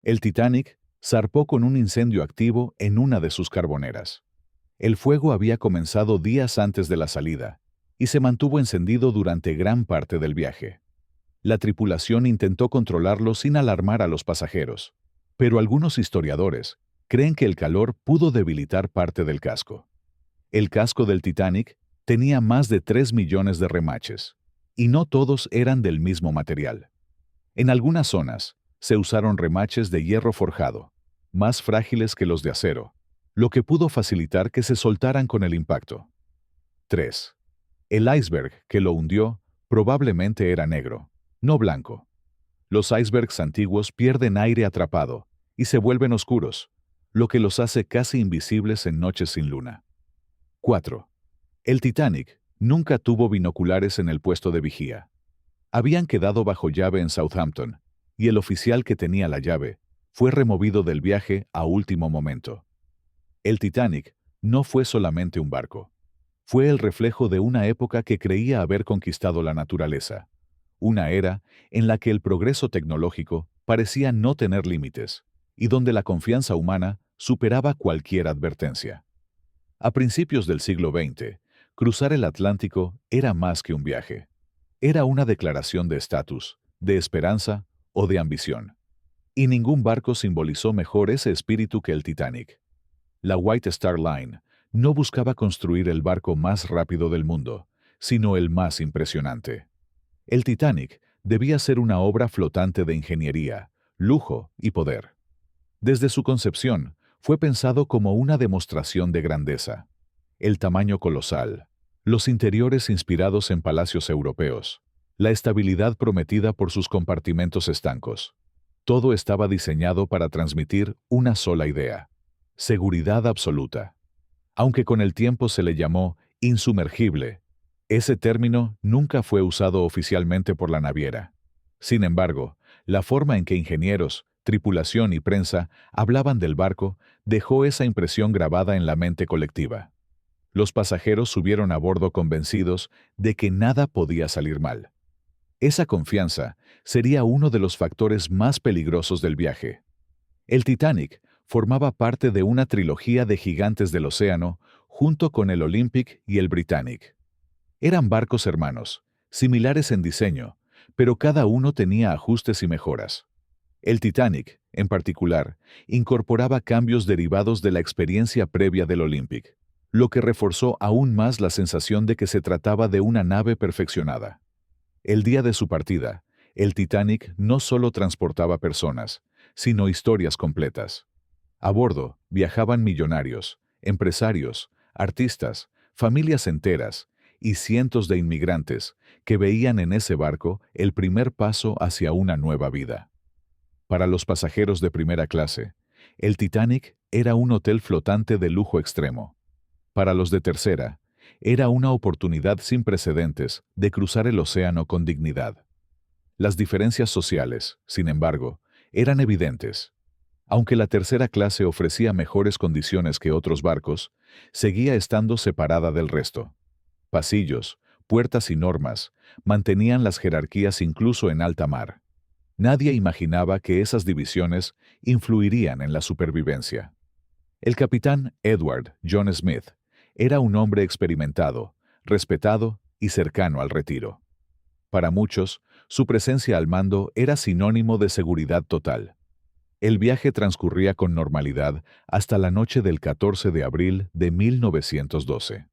El Titanic zarpó con un incendio activo en una de sus carboneras. El fuego había comenzado días antes de la salida y se mantuvo encendido durante gran parte del viaje. La tripulación intentó controlarlo sin alarmar a los pasajeros, pero algunos historiadores creen que el calor pudo debilitar parte del casco. El casco del Titanic tenía más de 3 millones de remaches, y no todos eran del mismo material. En algunas zonas se usaron remaches de hierro forjado, más frágiles que los de acero, lo que pudo facilitar que se soltaran con el impacto. 3. El iceberg que lo hundió probablemente era negro, no blanco. Los icebergs antiguos pierden aire atrapado y se vuelven oscuros, lo que los hace casi invisibles en noches sin luna. 4. El Titanic nunca tuvo binoculares en el puesto de vigía. Habían quedado bajo llave en Southampton, y el oficial que tenía la llave fue removido del viaje a último momento. El Titanic no fue solamente un barco. Fue el reflejo de una época que creía haber conquistado la naturaleza, una era en la que el progreso tecnológico parecía no tener límites, y donde la confianza humana superaba cualquier advertencia. A principios del siglo XX, cruzar el Atlántico era más que un viaje. Era una declaración de estatus, de esperanza o de ambición. Y ningún barco simbolizó mejor ese espíritu que el Titanic. La White Star Line no buscaba construir el barco más rápido del mundo, sino el más impresionante. El Titanic debía ser una obra flotante de ingeniería, lujo y poder. Desde su concepción, fue pensado como una demostración de grandeza. El tamaño colosal, los interiores inspirados en palacios europeos, la estabilidad prometida por sus compartimentos estancos. Todo estaba diseñado para transmitir una sola idea: seguridad absoluta. Aunque con el tiempo se le llamó insumergible, ese término nunca fue usado oficialmente por la naviera. Sin embargo, la forma en que ingenieros, tripulación y prensa hablaban del barco dejó esa impresión grabada en la mente colectiva. Los pasajeros subieron a bordo convencidos de que nada podía salir mal. Esa confianza sería uno de los factores más peligrosos del viaje. El Titanic formaba parte de una trilogía de gigantes del océano junto con el Olympic y el Britannic. Eran barcos hermanos, similares en diseño, pero cada uno tenía ajustes y mejoras. El Titanic, en particular, incorporaba cambios derivados de la experiencia previa del Olympic, lo que reforzó aún más la sensación de que se trataba de una nave perfeccionada. El día de su partida, el Titanic no solo transportaba personas, sino historias completas. A bordo viajaban millonarios, empresarios, artistas, familias enteras y cientos de inmigrantes que veían en ese barco el primer paso hacia una nueva vida. Para los pasajeros de primera clase, el Titanic era un hotel flotante de lujo extremo. Para los de tercera, era una oportunidad sin precedentes de cruzar el océano con dignidad. Las diferencias sociales, sin embargo, eran evidentes. Aunque la tercera clase ofrecía mejores condiciones que otros barcos, seguía estando separada del resto. Pasillos, puertas y normas mantenían las jerarquías incluso en alta mar. Nadie imaginaba que esas divisiones influirían en la supervivencia. El capitán Edward John Smith era un hombre experimentado, respetado y cercano al retiro. Para muchos, su presencia al mando era sinónimo de seguridad total. El viaje transcurría con normalidad hasta la noche del 14 de abril de 1912.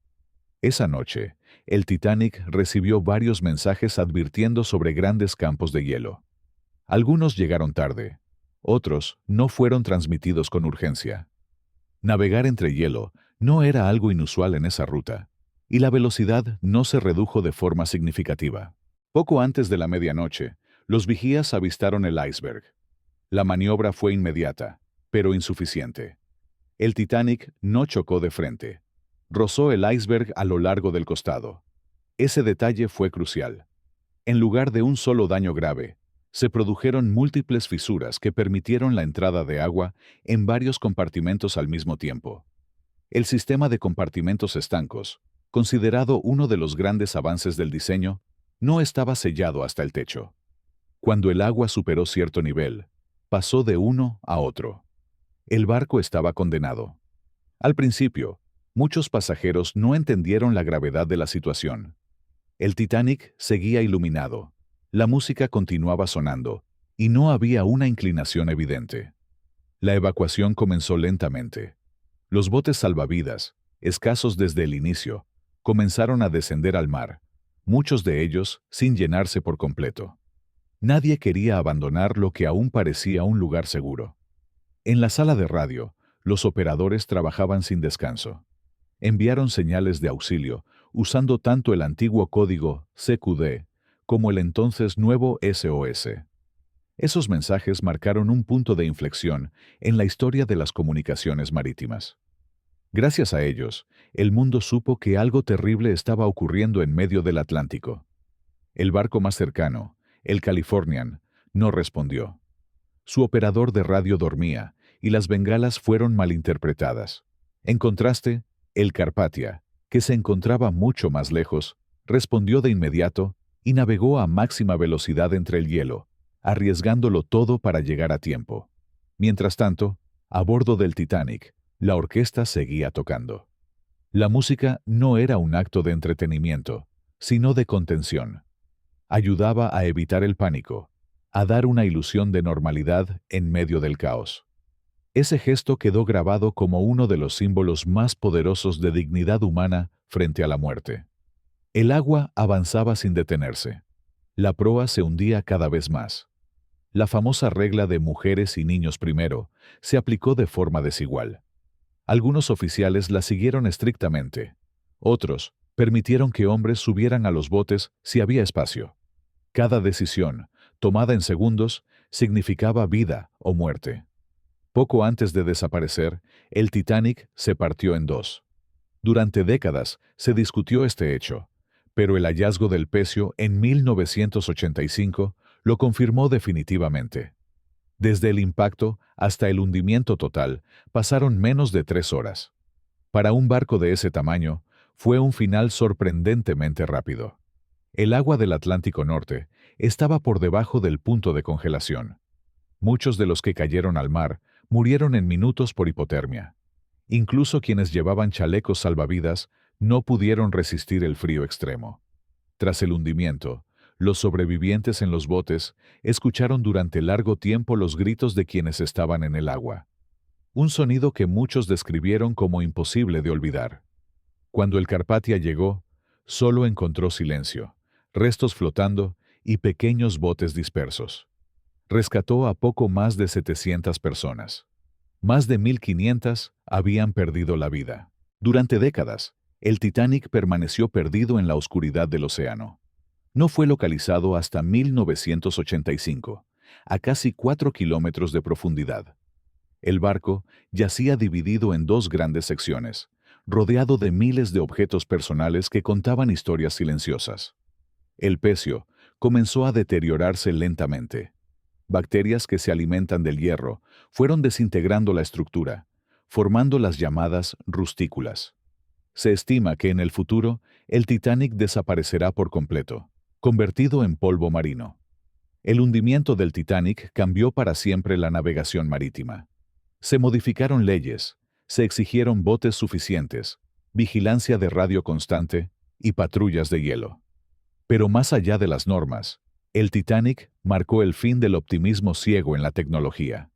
Esa noche, el Titanic recibió varios mensajes advirtiendo sobre grandes campos de hielo. Algunos llegaron tarde, otros no fueron transmitidos con urgencia. Navegar entre hielo no era algo inusual en esa ruta, y la velocidad no se redujo de forma significativa. Poco antes de la medianoche, los vigías avistaron el iceberg. La maniobra fue inmediata, pero insuficiente. El Titanic no chocó de frente. Rozó el iceberg a lo largo del costado. Ese detalle fue crucial. En lugar de un solo daño grave, se produjeron múltiples fisuras que permitieron la entrada de agua en varios compartimentos al mismo tiempo. El sistema de compartimentos estancos, considerado uno de los grandes avances del diseño, no estaba sellado hasta el techo. Cuando el agua superó cierto nivel, pasó de uno a otro. El barco estaba condenado. Al principio, muchos pasajeros no entendieron la gravedad de la situación. El Titanic seguía iluminado, la música continuaba sonando, y no había una inclinación evidente. La evacuación comenzó lentamente. Los botes salvavidas, escasos desde el inicio, comenzaron a descender al mar, muchos de ellos sin llenarse por completo. Nadie quería abandonar lo que aún parecía un lugar seguro. En la sala de radio, los operadores trabajaban sin descanso. Enviaron señales de auxilio, usando tanto el antiguo código CQD como el entonces nuevo SOS. Esos mensajes marcaron un punto de inflexión en la historia de las comunicaciones marítimas. Gracias a ellos, el mundo supo que algo terrible estaba ocurriendo en medio del Atlántico. El barco más cercano, el Californian, no respondió. Su operador de radio dormía, y las bengalas fueron malinterpretadas. En contraste, el Carpathia, que se encontraba mucho más lejos, respondió de inmediato y navegó a máxima velocidad entre el hielo, arriesgándolo todo para llegar a tiempo. Mientras tanto, a bordo del Titanic, la orquesta seguía tocando. La música no era un acto de entretenimiento, sino de contención. Ayudaba a evitar el pánico, a dar una ilusión de normalidad en medio del caos. Ese gesto quedó grabado como uno de los símbolos más poderosos de dignidad humana frente a la muerte. El agua avanzaba sin detenerse. La proa se hundía cada vez más. La famosa regla de mujeres y niños primero se aplicó de forma desigual. Algunos oficiales la siguieron estrictamente. Otros permitieron que hombres subieran a los botes si había espacio. Cada decisión, tomada en segundos, significaba vida o muerte. Poco antes de desaparecer, el Titanic se partió en dos. Durante décadas se discutió este hecho, pero el hallazgo del pecio en 1985 lo confirmó definitivamente. Desde el impacto hasta el hundimiento total pasaron menos de 3 horas. Para un barco de ese tamaño, fue un final sorprendentemente rápido. El agua del Atlántico Norte estaba por debajo del punto de congelación. Muchos de los que cayeron al mar murieron en minutos por hipotermia. Incluso quienes llevaban chalecos salvavidas no pudieron resistir el frío extremo. Tras el hundimiento, los sobrevivientes en los botes escucharon durante largo tiempo los gritos de quienes estaban en el agua. Un sonido que muchos describieron como imposible de olvidar. Cuando el Carpathia llegó, solo encontró silencio, restos flotando y pequeños botes dispersos. Rescató a poco más de 700 personas. Más de 1.500 habían perdido la vida. Durante décadas, el Titanic permaneció perdido en la oscuridad del océano. No fue localizado hasta 1985, a casi 4 kilómetros de profundidad. El barco yacía dividido en dos grandes secciones, rodeado de miles de objetos personales que contaban historias silenciosas. El pecio comenzó a deteriorarse lentamente. Bacterias que se alimentan del hierro fueron desintegrando la estructura, formando las llamadas rustículas. Se estima que en el futuro el Titanic desaparecerá por completo, convertido en polvo marino. El hundimiento del Titanic cambió para siempre la navegación marítima. Se modificaron leyes, se exigieron botes suficientes, vigilancia de radio constante y patrullas de hielo. Pero más allá de las normas, el Titanic marcó el fin del optimismo ciego en la tecnología.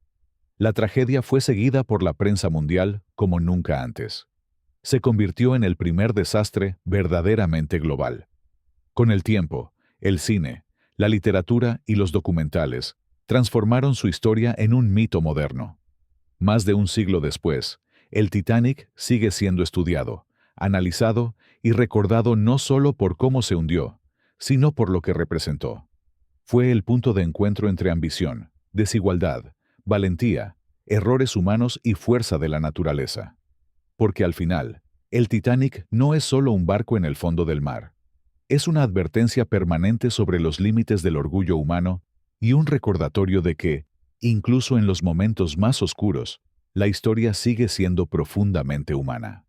La tragedia fue seguida por la prensa mundial como nunca antes. Se convirtió en el primer desastre verdaderamente global. Con el tiempo, el cine, la literatura y los documentales transformaron su historia en un mito moderno. Más de un siglo después, el Titanic sigue siendo estudiado, analizado y recordado no solo por cómo se hundió, sino por lo que representó. Fue el punto de encuentro entre ambición, desigualdad, valentía, errores humanos y fuerza de la naturaleza. Porque al final, el Titanic no es solo un barco en el fondo del mar. Es una advertencia permanente sobre los límites del orgullo humano y un recordatorio de que, incluso en los momentos más oscuros, la historia sigue siendo profundamente humana.